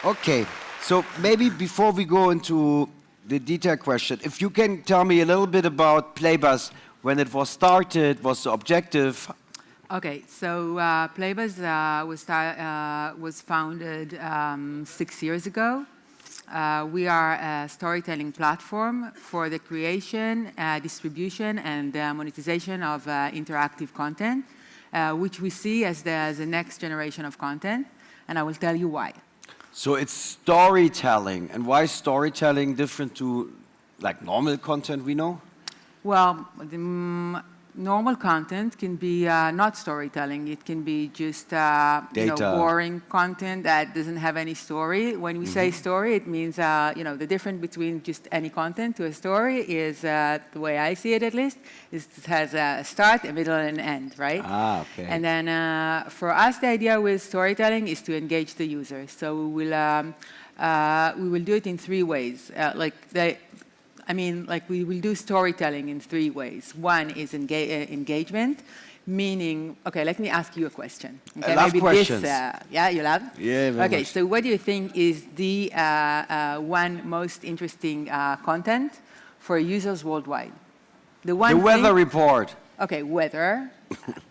Okay, so maybe before we go into the detailed question, if you can tell me a little bit about Playbuzz, when it was started, what's the objective? Okay, so Playbuzz was founded 6 years ago. We are a storytelling platform for the creation, distribution, and monetization of interactive content, which we see as the next generation of content, and I will tell you why. So it's storytelling, and why is storytelling different to like normal content we know? Well, normal content can be not storytelling. It can be just boring content that doesn't have any story. When we say story, it means the difference between just any content to a story is the way I see it, at least, is it has a start, a middle, and an end, right? Ah, okay. And then for us, the idea with storytelling is to engage the user. So we will do it in 3 ways. We will do storytelling in 3 ways. One is engagement, meaning, okay, let me ask you a question. Okay, I love questions. You love? Yeah, very Okay, much. so what do you think is the one most interesting content for users worldwide? The weather report. Okay, weather.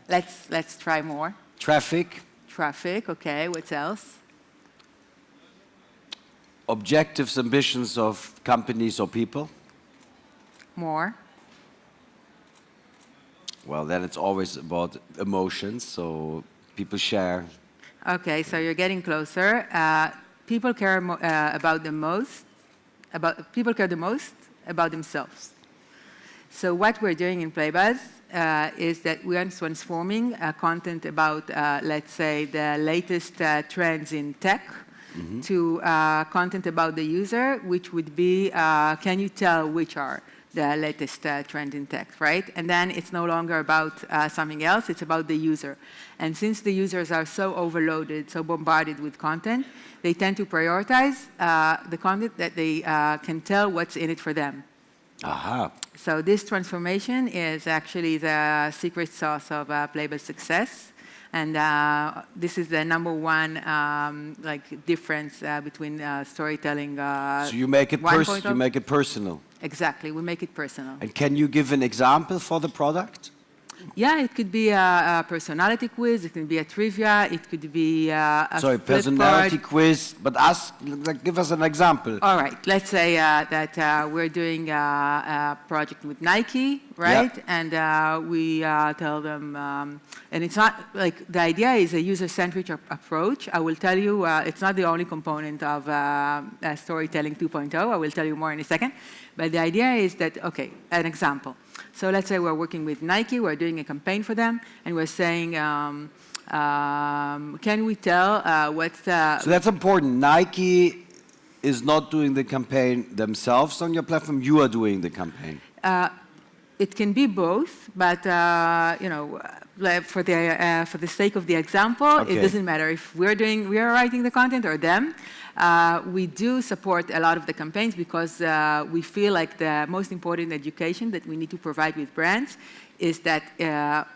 Let's try more. Traffic. Traffic, okay, what else? Objectives, ambitions of companies or people. More. Well, then it's always about emotions, so people share. Okay, so you're getting closer. People care the most about themselves. So what we're doing in Playbuzz is that we are transforming content about, let's say, the latest trends in tech to content about the user, which would be, can you tell which are the latest trend in tech, right? And then it's no longer about something else, it's about the user. And since the users are so overloaded, so bombarded with content, they tend to prioritize the content that they can tell what's in it for them. Aha. So this transformation is actually the secret sauce of Playbuzz success. And this is the #1 difference between storytelling. So you make it personal. Exactly, we make it personal. And can you give an example for the product? Yeah, it could be a personality quiz, it could be a trivia, it could be a personality quiz, but give us an example. All right, let's say that we're doing a project with Nike, right? Yeah. And we tell them, and it's not like, the idea is a user-centric approach. I will tell you, it's not the only component of storytelling 2.0. I will tell you more in a second. But the idea is that, okay, an example. So let's say we're working with Nike, we're doing a campaign for them, and we're saying, can we tell what's the... So that's important. Nike is not doing the campaign themselves on your platform, you are doing the campaign. It can be both, but for the sake of the example, okay, it doesn't matter if we are writing the content or them. We do support a lot of the campaigns because we feel like the most important education that we need to provide with brands is that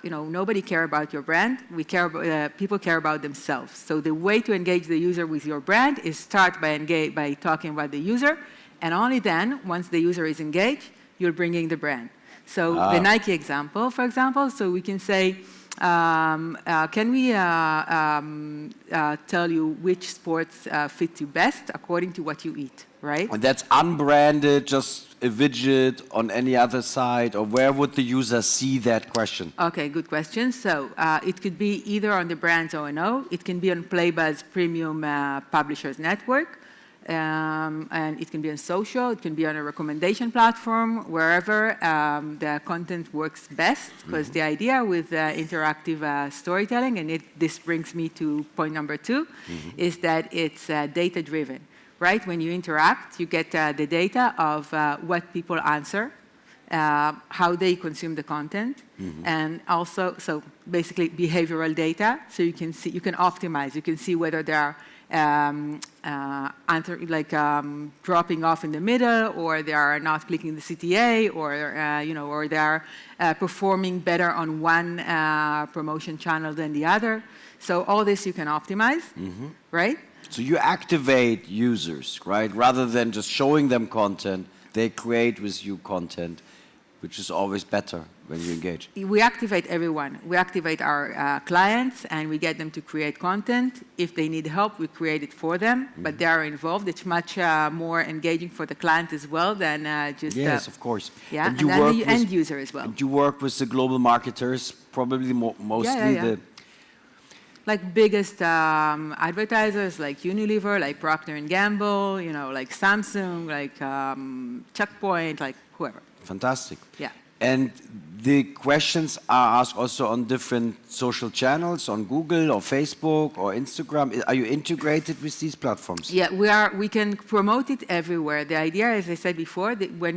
nobody cares about your brand. People care about themselves. So the way to engage the user with your brand is start by talking about the user, and only then, once the user is engaged, you're bringing the brand. So the Nike example, for example, so we can say, can we tell you which sports fit you best according to what you eat, right? And that's unbranded, just a widget on any other site, or where would the user see that question? Okay, good question. So it could be either on the brand's O&O, it can be on Playbuzz Premium Publishers Network, and it can be on social, it can be on a recommendation platform, wherever the content works best, because the idea with interactive storytelling, and this brings me to point number 2, is that it's data-driven, right? When you interact, you get the data of what people answer, how they consume the content, and also, so basically behavioral data, so you can optimize, you can see whether there are dropping off in the middle, or they are not clicking the CTA, or they are performing better on one promotion channel than the other. So all this you can optimize, right? So you activate users, right? Rather than just showing them content, they create with you content, which is always better when you engage. We activate everyone. We activate our clients, and we get them to create content. If they need help, we create it for them, but they are involved. It's much more engaging for the client as well than just... Yes, of course. Yeah, and you then work the with, end user as well. And you work with the global marketers, probably mostly the... Like biggest advertisers like Unilever, like Procter & Gamble, you know, like Samsung, like Checkpoint, like whoever. Fantastic. Yeah. And the questions are asked also on different social channels, on Google or Facebook or Instagram. Are you integrated with these platforms? Yeah, we can promote it everywhere. The idea, as I said before, that when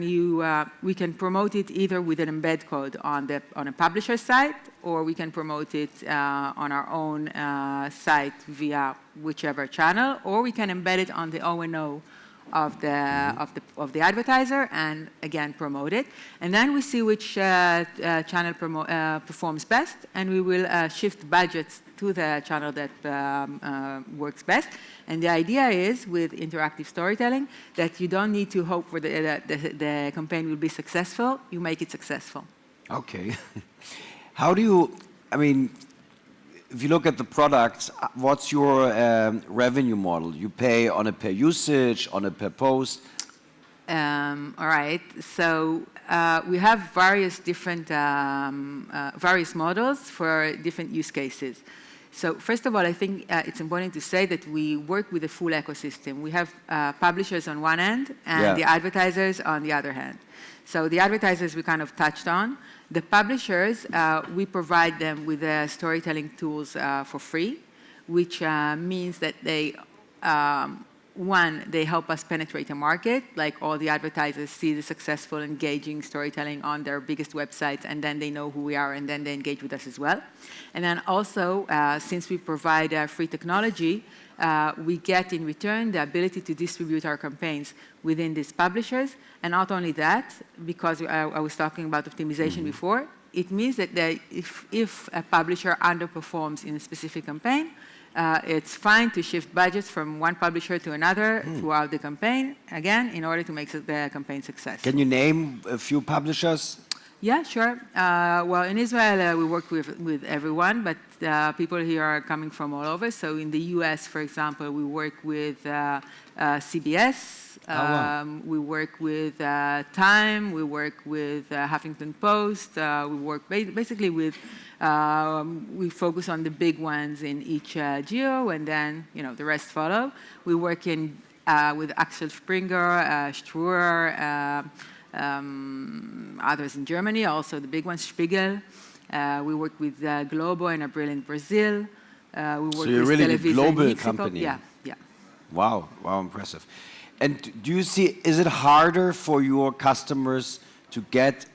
we can promote it either with an embed code on a publisher site, or we can promote it on our own site via whichever channel, or we can embed it on the O&O of the advertiser and again promote it, and then we see which channel performs best, and we will shift budgets to the channel that works best. And the idea is with interactive storytelling that you don't need to hope for the campaign will be successful. You make it successful. Okay. How do you? I mean, if you look at the products, what's your revenue model? You pay on a per usage, on a per post? All right. So we have various different various models for different use cases. So first of all, I think it's important to say that we work with a full ecosystem. We have publishers on one end and the advertisers on the other hand. So the advertisers we kind of touched on. The publishers, we provide them with storytelling tools for free, which means that they, one, they help us penetrate a market, like all the advertisers see the successful, engaging storytelling on their biggest websites, and then they know who we are, and then they engage with us as well. And then also, since we provide free technology, we get in return the ability to distribute our campaigns within these publishers. And not only that, because I was talking about optimization before, it means that if a publisher underperforms in a specific campaign, it's fine to shift budgets from one publisher to another throughout the campaign, again, in order to make the campaign success. Can you name a few publishers? Yeah, sure. Well, in Israel, we work with everyone, but people here are coming from all over. So in the US, for example, we work with CBS. We work with Time. We work with Huffington Post. We work basically with, we focus on the big ones in each geo, and then, you know, the rest follow. We work with Axel Springer, Struer, others in Germany, also the big ones, Spiegel. We work with Globo and Abril in Brazil. We work so you're with really Tel a Aviv global in Mexico. company. Yeah, yeah. Wow, wow, impressive. And do you see, is it harder for your customers to get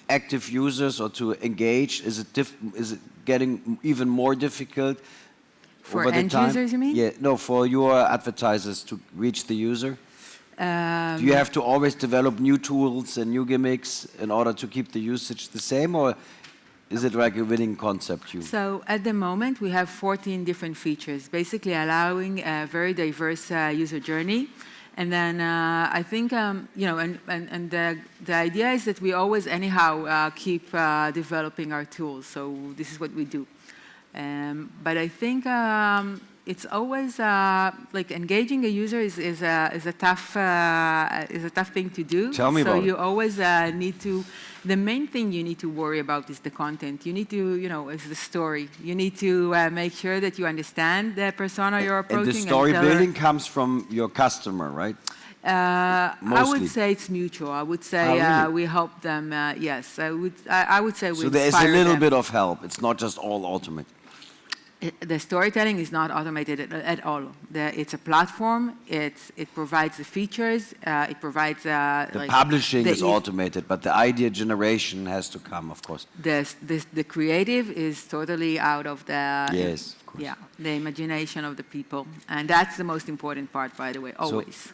active users or to engage? Is it getting even more difficult for over the end time? users, you mean? Yeah, no, for your advertisers to reach the user. Do you have to always develop new tools and new gimmicks in order to keep the usage the same, or is it like a winning concept? So at the moment, we have 14 different features, basically allowing a very diverse user journey. And then I think, you know, and the idea is that we always anyhow keep developing our tools. So this is what we do. But I think it's always like engaging a user is a tough thing to do. Tell me about it. So you always need to. The main thing you need to worry about is the content. You need to, you know, is the story. You need to make sure that you understand the persona you're approaching. And the story building comes from your customer, right? I would say it's mutual. I would say really? we help them. Yes, I would say we So there is a inspire little them. bit of help. It's not just all ultimate. The storytelling is not automated at all. It's a platform. It provides the features. It provides the publishing is automated, but the idea generation has to come, of course. The creative is totally out of the yes, of course. Yeah, the imagination of the people, and that's the most important part, by the way. Always. So,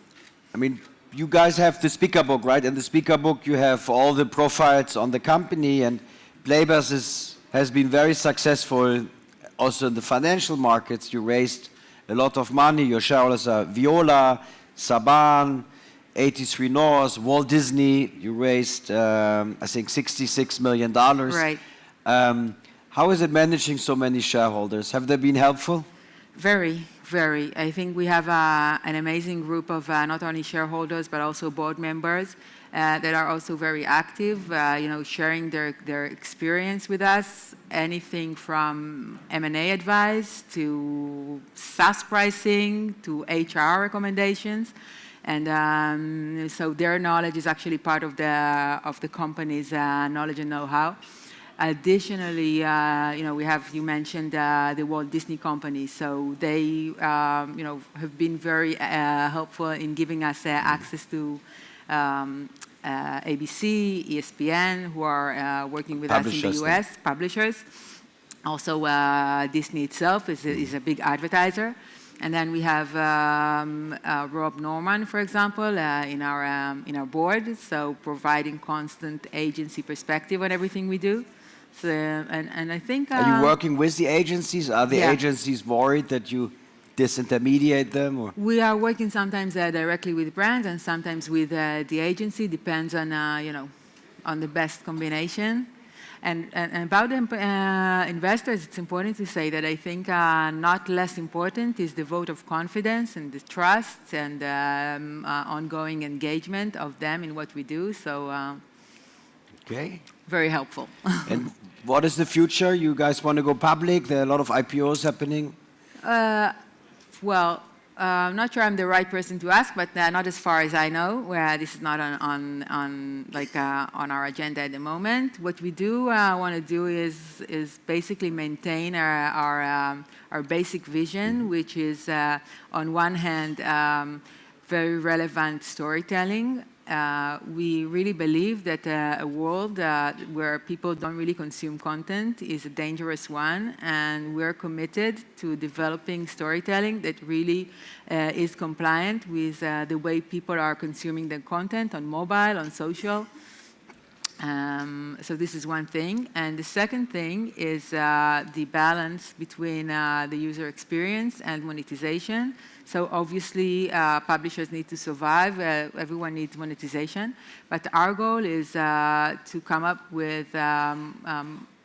I mean, you guys have the speaker book, right? In the speaker book, you have all the profiles on the company, and Playbuzz has been very successful. Also in the financial markets, you raised a lot of money. Your shareholders are Viola, Saban, 83 North, Walt Disney. You raised, I think, $66 million. Right. How is it managing so many shareholders? Have they been helpful? Very, very. I think we have an amazing group of not only shareholders but also board members that are also very active, sharing their experience with us. Anything from M&A advice to SaaS pricing to HR recommendations. And so their knowledge is actually part of the company's knowledge and know-how. Additionally, we have, you mentioned the Walt Disney Company, so they, have been very helpful in giving us access to ABC, ESPN, who are working with us in the US, publishers. Also, Disney itself is a big advertiser. And then we have Rob Norman, for example, in our board, so providing constant agency perspective on everything we do. So, and I think... Are you working with the agencies? Are the agencies worried that you disintermediate them? Or? We are working sometimes directly with brands and sometimes with the agency. Depends on, on the best combination. And about investors, it's important to say that I think not less important is the vote of confidence and the trust and ongoing engagement of them in what we do. So, okay. Very helpful. And what is the future? You guys want to go public? There are a lot of IPOs happening. Well, I'm not sure I'm the right person to ask, but not as far as I know. Where this is not on our agenda at the moment. What we do want to do is basically maintain our basic vision, which is on one hand very relevant storytelling. We really believe that a world where people don't really consume content is a dangerous one, and we're committed to developing storytelling that really is compliant with the way people are consuming the content on mobile, on social. So this is one thing. And the second thing is the balance between the user experience and monetization. So obviously, publishers need to survive. Everyone needs monetization. But our goal is to come up with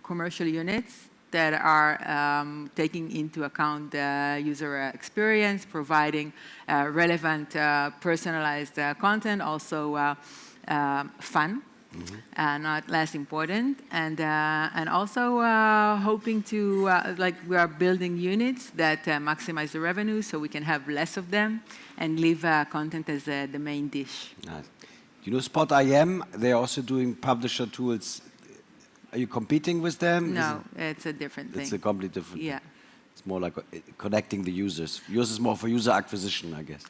commercial units that are taking into account the user experience, providing relevant, personalized content, also fun. Not less important, and also hoping to we are building units that maximize the revenue, so we can have less of them and leave content as the main dish. Nice. You know Spot.im? They're also doing publisher tools. Are you competing with them? No, it's a different thing. It's a completely different. Yeah. It's more like connecting the users. Yours is more for user acquisition, I guess.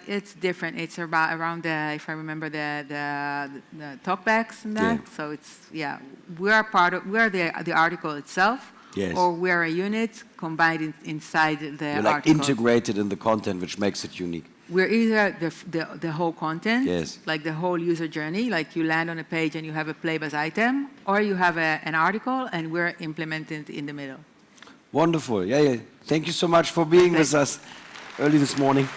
It's different. It's around if I remember the talkbacks and that. Yeah. So it's we are the article itself. Yes. Or we're a unit combined inside the You're like article. Integrated in the content, which makes it unique. We're either the whole content, yes, like the whole user journey, like you land on a page and you have a Playbuzz item, or you have an article and we're implemented in the middle. Wonderful. Yeah. Thank you so much for being with us early this morning.